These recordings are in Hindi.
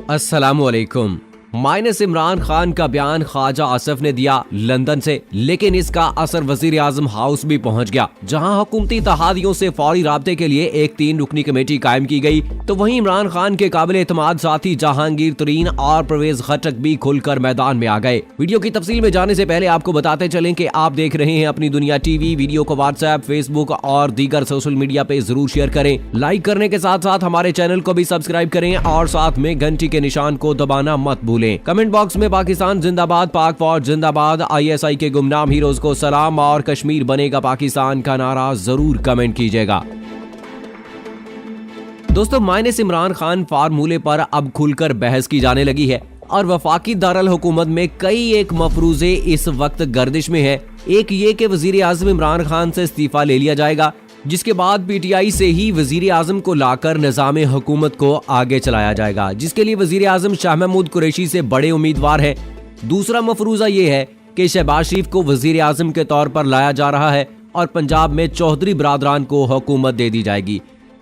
अस्सलामुअलैकुम। माइनस इमरान खान का बयान ख्वाजा आसिफ ने दिया लंदन से, लेकिन इसका असर वजीर आजम हाउस भी पहुंच गया, जहां हुकूमती इत्तेहादियों से फौरी राब्ते के लिए एक 3 रुकनी कमेटी कायम की गई। तो वहीं इमरान खान के काबिल एतमाद साथी जहांगीर तरीन और परवेज खटक भी खुलकर मैदान में आ गए। वीडियो की तफसील में जाने से पहले आपको बताते चलें कि आप देख रहे हैं अपनी दुनिया टीवी। वीडियो को व्हाट्सएप, फेसबुक और दीगर सोशल मीडिया पे जरूर शेयर करें। लाइक करने के साथ साथ हमारे चैनल को भी सब्सक्राइब करें और साथ में घंटी के निशान को दबाना मत भूलें। कमेंट बॉक्स में पाकिस्तान जिंदाबाद, पाक फौज जिंदाबाद, ISI के गुमनाम हीरोज को सलाम और कश्मीर बनेगा पाकिस्तान का नारा जरूर कमेंट कीजिएगा। दोस्तों, माइनस इमरान खान फार्मूले पर अब खुलकर बहस की जाने लगी है और वफाकी दारुल हुकूमत में कई एक मफरूजे इस वक्त गर्दिश में है। एक ये कि वजीर आजम इमरान खान से इस्तीफा ले लिया जाएगा, जिसके बाद PTI से ही वजीर आजम को लाकर निज़ाम हुकूमत को आगे चलाया जाएगा, जिसके लिए वजीर आजम शाह महमूद कुरैशी से बड़े उम्मीदवार हैं। दूसरा मफरूजा ये है कि शहबाज शरीफ को वजीर आजम के तौर पर लाया जा रहा है और पंजाब में चौधरी बरादरान को हुकूमत दे दी जाएगी।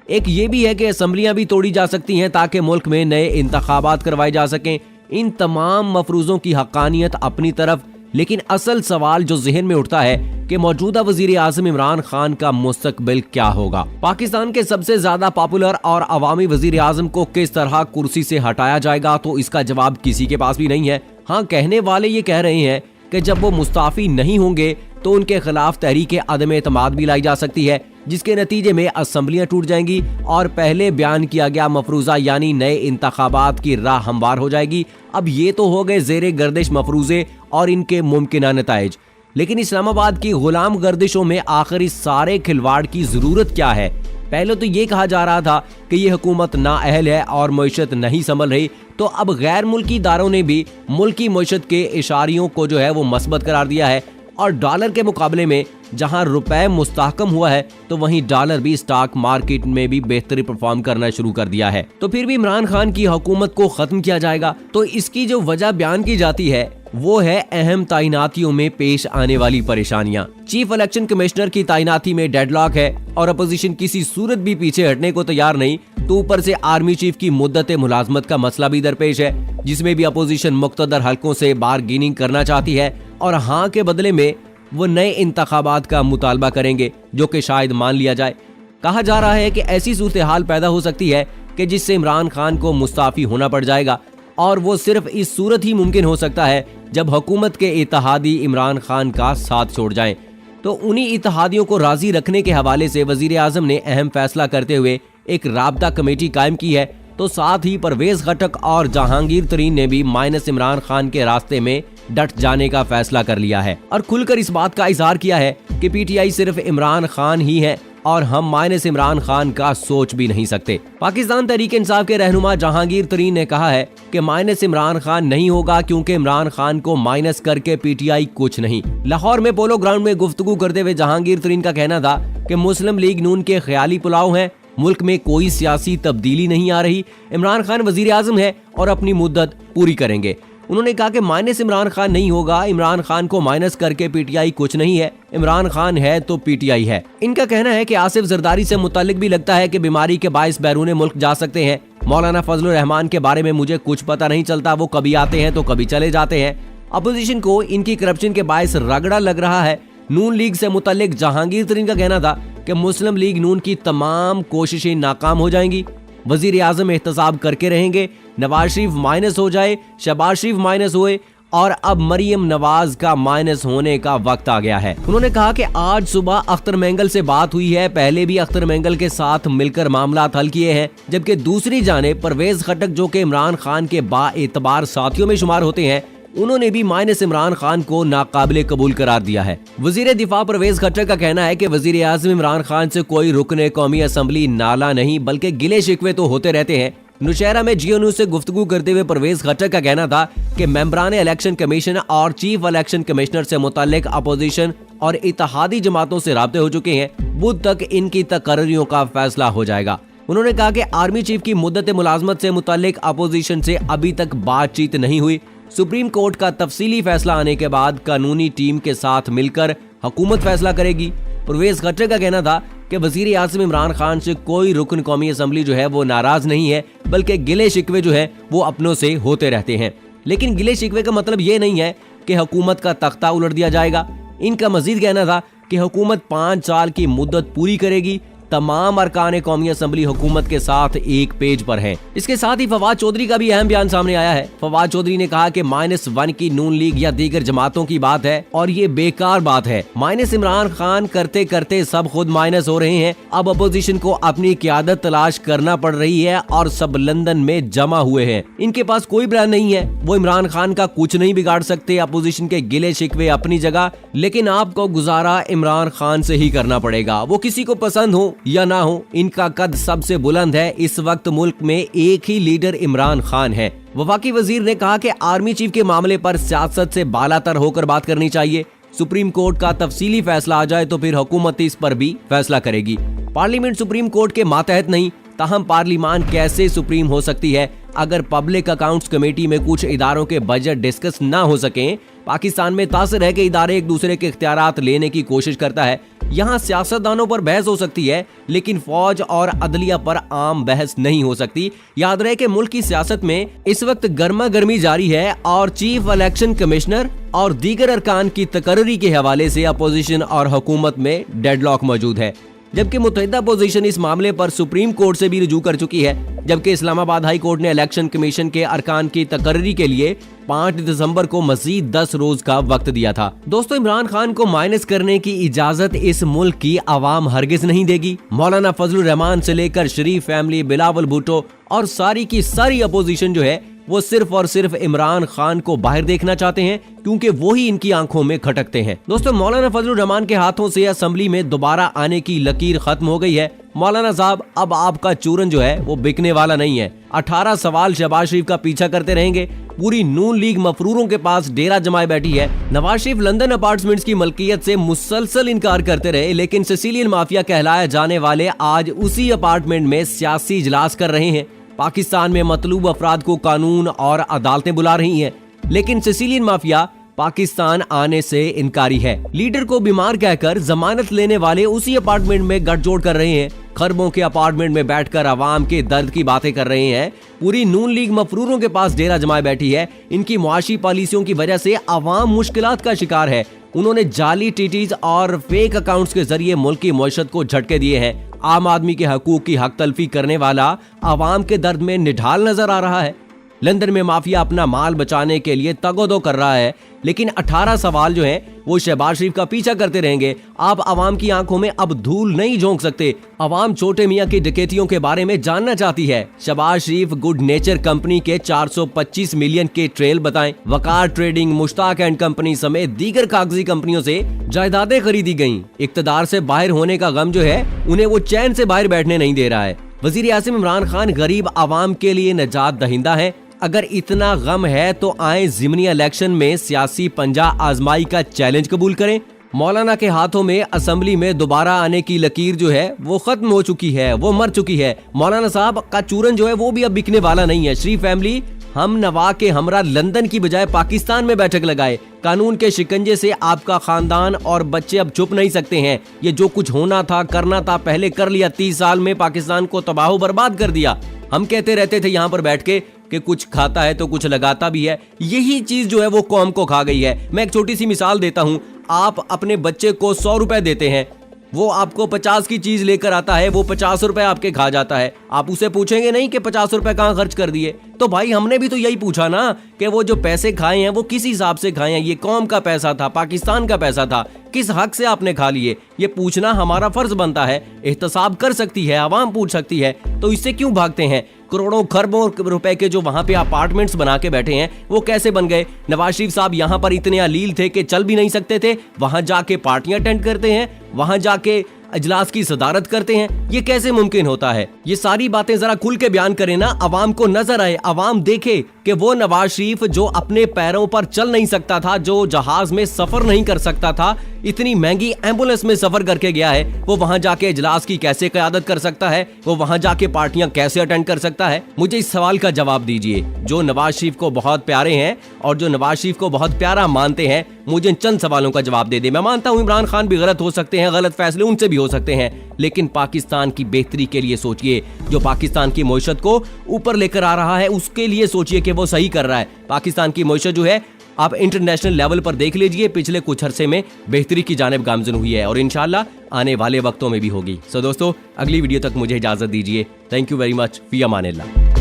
एक ये भी है कि असम्बलियां भी तोड़ी जा सकती हैं ताकि मुल्क में नए इंतखाबात करवाए जा सकें। इन तमाम मफरूजों की हक्कानियत अपनी तरफ, लेकिन असल सवाल जो जहन में उठता है कि मौजूदा वजीर आजम इमरान खान का मुस्तकबिल क्या होगा। पाकिस्तान के सबसे ज्यादा पॉपुलर और अवामी वजीर आजम को किस तरह कुर्सी से हटाया जाएगा, तो इसका जवाब किसी के पास भी नहीं है। हाँ, कहने वाले ये कह रहे हैं कि जब वो मुस्ताफी नहीं होंगे तो उनके खिलाफ तहरीक अदम एतमाद भी लाई जा सकती है, जिसके नतीजे में असम्बलियां टूट जाएंगी और पहले बयान किया गया मफरूजा यानी नए इंतखाबात की राह हमवार हो जाएगी। अब ये तो हो गए जेरे गर्दिश मफरूजे और इनके मुमकिना नताइज, लेकिन इस्लामाबाद की गुलाम गर्दिशों में आखिर इस सारे खिलवाड़ की जरूरत क्या है? पहले तो ये कहा जा रहा था कि ये हुकूमत नाअहल है और मईशत नहीं संभल रही, तो अब गैर मुल्की इदारों ने भी मुल्की मईशत के इशारियों को जो है वो मस्बत करार दिया है और डॉलर के मुकाबले में जहां रुपए मुस्तहकम हुआ है, तो वहीं डॉलर भी स्टॉक मार्केट में भी बेहतरी परफॉर्म करना शुरू कर दिया है। तो फिर भी इमरान खान की हुकूमत को खत्म किया जाएगा, तो इसकी जो वजह बयान की जाती है वो है अहम तैनातियों में पेश आने वाली परेशानियां। चीफ इलेक्शन कमिश्नर की तैनाती में डेडलॉक है और अपोजिशन किसी सूरत भी पीछे हटने को तैयार नहीं, तो ऊपर से आर्मी चीफ की मुद्दत मुलाजमत का मसला भी दरपेश है, जिसमें भी अपोजिशन मुख्तदर हलकों से बारगेनिंग करना चाहती है और हाँ के बदले में वो नए इंतखाबात का मुतालबा करेंगे, जो कि शायद मान लिया जाए। कहा जा रहा है कि ऐसी सूरत हाल पैदा हो सकती है कि जिससे इमरान खान को मुस्ताफी होना पड़ जाएगा और वो सिर्फ इस सूरत ही मुमकिन हो सकता है जब हुकूमत के इत्तेहादी इमरान खान का साथ छोड़ जाएं। तो उन्हीं इत्तेहादियों को राजी रखने के हवाले से वजीर आजम ने अहम फैसला करते हुए एक राब्ता कमेटी कायम की है। तो साथ ही परवेज खटक और जहांगीर तरीन ने भी माइनस इमरान खान के रास्ते में डट जाने का फैसला कर लिया है और खुलकर इस बात का इजहार किया है कि PTI सिर्फ इमरान खान ही है और हम माइनस इमरान खान का सोच भी नहीं सकते। पाकिस्तान तहरीक इंसाफ के रहनुमा जहांगीर तरीन ने कहा है कि माइनस इमरान खान नहीं होगा, क्योंकि इमरान खान को माइनस करके PTI कुछ नहीं। लाहौर में पोलो ग्राउंड में गुफ्तगू करते हुए जहांगीर तरीन का कहना था कि मुस्लिम लीग नून के ख्याली पुलाव हैं, मुल्क में कोई सियासी तब्दीली नहीं आ रही, इमरान खान वजीर आजम है और अपनी मुद्दत पूरी करेंगे। उन्होंने कहा कि माइनस इमरान खान नहीं होगा, इमरान खान को माइनस करके PTI कुछ नहीं है, इमरान खान है तो PTI है। इनका कहना है कि आसिफ जरदारी से मुतालिक भी लगता है कि बीमारी के बायस बैरून मुल्क जा सकते हैं। मौलाना फजलुर रहमान के बारे में मुझे कुछ पता नहीं चलता, वो कभी आते हैं तो कभी चले जाते हैं। अपोजिशन को इनकी करप्शन के बायस रगड़ा लग रहा है। नून लीग से मुतालिक जहांगीर तरीन का कहना था कि मुस्लिम लीग नून की तमाम कोशिशें नाकाम हो जाएंगी, वजीर आजम एहतसाब करके रहेंगे, नवाज शरीफ माइनस हो जाए, शहबाज शरीफ माइनस हुए और अब मरियम नवाज का माइनस होने का वक्त आ गया है। उन्होंने कहा कि आज सुबह अख्तर मेंगल से बात हुई है, पहले भी अख्तर मेंगल के साथ मिलकर मामला हल किए हैं, जबकि दूसरी जाने परवेज खटक जो कि इमरान खान के बाएतबार साथियों में शुमार होते हैं, उन्होंने भी माइनस इमरान खान को नाकाबिले कबूल करार दिया है। वजीर दिफा परवेज खट्टर का कहना है कि वजीर आजम इमरान खान से कोई रुकने कौमी असम्बली नाला नहीं, बल्कि गिले शिकवे तो होते रहते हैं। नुशहरा में जियो न्यूज से गुफ्तगू करते हुए परवेज खट्टर का कहना था कि मेंबरान इलेक्शन कमीशन और चीफ इलेक्शन कमिश्नर से मुताल्लिक अपोजिशन और इत्तेहादी जमातों से राब्ते हो चुके हैं, बुध तक इनकी तकर्रियों का फैसला हो जाएगा। उन्होंने कहा कि आर्मी चीफ की मुद्दत मुलाजमत से मुताल्लिक अपोजिशन से अभी तक बातचीत नहीं हुई। सुप्रीम कोर्ट का तफसीली फैसला आने के बाद कानूनी टीम के साथ मिलकर हुकूमत फैसला करेगी। परवेज खट्टर का कहना था कि वजीर आज़म इमरान खान से कोई रुकन कौमी असम्बली जो है वो नाराज नहीं है, बल्कि गिले शिकवे जो है वो अपनों से होते रहते हैं। लेकिन गिले शिकवे का मतलब ये नहीं है कि हुकूमत का तख्ता उलट दिया जाएगा। इनका मजीद कहना था कि हुकूमत 5 साल की मुद्दत पूरी करेगी। तमाम अरकान कौमी असम्बली हुकूमत के साथ एक पेज पर हैं। इसके साथ ही फवाद चौधरी का भी अहम बयान सामने आया है। फवाद चौधरी ने कहा कि -1 की नून लीग या दीगर जमातों की बात है और ये बेकार बात है। माइनस इमरान खान करते करते सब खुद माइनस हो रहे हैं। अब अपोजिशन को अपनी क़यादत तलाश करना पड़ रही है और सब लंदन में जमा हुए हैं। इनके पास कोई ब्रांड नहीं है, वो इमरान खान का कुछ नहीं बिगाड़ सकते। अपोजिशन के गिले शिकवे अपनी जगह, लेकिन आपको गुजारा इमरान खान से ही करना पड़ेगा, वो किसी को पसंद हो या ना हो। इनका कद सबसे बुलंद है। इस वक्त मुल्क में एक ही लीडर इमरान खान है। वफाकी वजीर ने कहा कि आर्मी चीफ के मामले पर सियासत से बालातर होकर बात करनी चाहिए। सुप्रीम कोर्ट का तफसीली फैसला आ जाए तो फिर हुकूमत इस पर भी फैसला करेगी। पार्लियामेंट सुप्रीम कोर्ट के मातहत नहीं, ताहम पार्लियामान कैसे सुप्रीम हो सकती है अगर पब्लिक अकाउंट्स कमेटी में कुछ इदारों के बजट डिस्कस ना हो सके। पाकिस्तान में तासर है कि इदारे एक दूसरे के इख्तियारात लेने की कोशिश करता है। यहाँ सियासतदानों पर बहस हो सकती है, लेकिन फौज और अदलिया पर आम बहस नहीं हो सकती। याद रहे कि मुल्क की सियासत में इस वक्त गर्मा गर्मी जारी है और चीफ इलेक्शन कमिश्नर और दीगर अरकान की तकर्री के हवाले से अपोजिशन और हुकूमत में डेडलॉक मौजूद है। जबकि मुत्तहिदा अपोजिशन इस मामले पर सुप्रीम कोर्ट से भी रुजू कर चुकी है। जबकि इस्लामाबाद हाई कोर्ट ने इलेक्शन कमीशन के अरकान की तकर्री के लिए 5 दिसंबर को मजीद 10 रोज का वक्त दिया था। दोस्तों, इमरान खान को माइनस करने की इजाजत इस मुल्क की आवाम हरगिज नहीं देगी। मौलाना फजलुर रहमान से लेकर शरीफ फैमिली, बिलावल भुट्टो और सारी की सारी अपोजिशन जो है वो सिर्फ और सिर्फ इमरान खान को बाहर देखना चाहते हैं, क्योंकि वो ही इनकी आंखों में खटकते हैं। दोस्तों, मौलाना फजलुर रहमान के हाथों से असेंबली में दोबारा आने की लकीर खत्म हो गई है। मौलाना साहब, अब आपका चूरन जो है वो बिकने वाला नहीं है। 18 सवाल शहबाज शरीफ का पीछा करते रहेंगे। पूरी नून लीग मफरूरों के पास डेरा जमाए बैठी है। नवाज शरीफ लंदन अपार्टमेंट्स की मलकियत से मुसलसल इनकार करते रहे, लेकिन सिसिलियन माफिया कहलाए जाने वाले आज उसी अपार्टमेंट में सियासी इजलास कर रहे हैं। पाकिस्तान में मतलूब अफराद को कानून और अदालतें बुला रही हैं, लेकिन सिसिलियन माफिया पाकिस्तान आने से इनकारी है। लीडर को बीमार कहकर जमानत लेने वाले उसी अपार्टमेंट में गठजोड़ कर रहे हैं। खरबों के अपार्टमेंट में बैठकर आवाम के दर्द की बातें कर रहे हैं। पूरी नून लीग मफरूरों के पास डेरा जमाए बैठी है। इनकी मुआशी पॉलिसियों की वजह से आवाम मुश्किलात का शिकार है। उन्होंने जाली टीटीज और फेक अकाउंट्स के जरिए मुल्क की मईशत को झटके दिए हैं। आम आदमी के हकूक की हक तलफी करने वाला आवाम के दर्द में निढाल नजर आ रहा है। लंदन में माफिया अपना माल बचाने के लिए तगोदो कर रहा है, लेकिन 18 सवाल जो हैं वो शहबाज शरीफ का पीछा करते रहेंगे। आप आवाम की आंखों में अब धूल नहीं झोंक सकते। आवाम छोटे मियाँ की डकैतियों के बारे में जानना चाहती है। शहबाज शरीफ गुड नेचर कंपनी के 425 मिलियन के ट्रेल बताएं। वकार ट्रेडिंग, मुश्ताक एंड कंपनी समेत दीगर कागजी कंपनियों से जायदादें खरीदी गईं। इक्तदार से बाहर होने का गम जो है उन्हें वो चैन से बाहर बैठने नहीं दे रहा है। वजीर आज़म इमरान खान गरीब आवाम के लिए निजात दहिंदा है। अगर इतना गम है तो आए ज़िमनी इलेक्शन में सियासी पंजा आजमाई का चैलेंज कबूल करें। मौलाना के हाथों में असेंबली में दोबारा आने की लकीर जो है वो खत्म हो चुकी है, वो मर चुकी है। मौलाना साहब का चूरन जो है वो भी अब बिकने वाला नहीं है। शरीफ फैमिली हम नवा के हमरा लंदन की बजाय पाकिस्तान में बैठक लगाए। कानून के शिकंजे से आपका खानदान और बच्चे अब छुप नहीं सकते हैं। ये जो कुछ होना था, करना था, पहले कर लिया। 30 साल में पाकिस्तान को तबाह बर्बाद कर दिया। हम कहते रहते थे यहाँ पर बैठ के कि कुछ खाता है तो कुछ लगाता भी है। यही चीज जो है वो कौम को खा गई है। मैं एक छोटी सी मिसाल देता हूँ। आप अपने बच्चे को 100 रुपए देते हैं, वो आपको 50 की चीज लेकर आता है, वो 50 रुपए आपके खा जाता है। आप उसे पूछेंगे नहीं कि 50 रुपए कहाँ खर्च कर दिए। तो भाई हमने भी तो यही पूछा ना कि वो जो पैसे खाए हैं वो किस हिसाब से खाए हैं। ये कौम का पैसा था, पाकिस्तान का पैसा था, किस हक से आपने खा लिए। ये पूछना हमारा फर्ज बनता है। एहतसाब कर सकती है, आवाम पूछ सकती है, तो इससे क्यों भागते हैं। करोड़ों खरबों रुपए के जो वहां पे अपार्टमेंट्स बना के बैठे हैं वो कैसे बन गए। नवाज शरीफ साहब यहाँ पर इतने अलील थे कि चल भी नहीं सकते थे, वहां जाके पार्टियां अटेंड करते हैं, वहां जाके इजलास की सदारत करते हैं। ये कैसे मुमकिन होता है। ये सारी बातें जरा खुल के बयान करें ना, आवाम को नजर आए, आवाम देखे कि वो नवाज शरीफ जो अपने पैरों पर चल नहीं सकता था, जो जहाज में सफर नहीं कर सकता था, इतनी महंगी एम्बुलेंस में सफर करके गया है, वो वहां जाके इजलास की कैसे क़यादत कर सकता है, वो वहां जाके पार्टियां कैसे अटेंड कर सकता है। मुझे इस सवाल का जवाब दीजिए। जो नवाज शरीफ को बहुत प्यारे हैं और जो नवाज शरीफ को बहुत प्यारा मानते हैं मुझे इन चंद सवालों का जवाब दे दे। मैं मानता हूं इमरान खान भी गलत हो सकते हैं, गलत फैसले उनसे भी हो सकते हैं, लेकिन पाकिस्तान की बेहतरी के लिए सोचिए। जो पाकिस्तान की मईशत को ऊपर लेकर आ रहा है उसके लिए सोचिए कि वो सही कर रहा है। पाकिस्तान की मईशत जो है आप इंटरनेशनल लेवल पर देख लीजिए, पिछले कुछ अरसे में बेहतरी की जानिब गामजन हुई है और इंशाल्लाह आने वाले वक्तों में भी होगी। सो दोस्तों, अगली वीडियो तक मुझे इजाजत दीजिए। Thank you very much. फी अमानिल्लाह।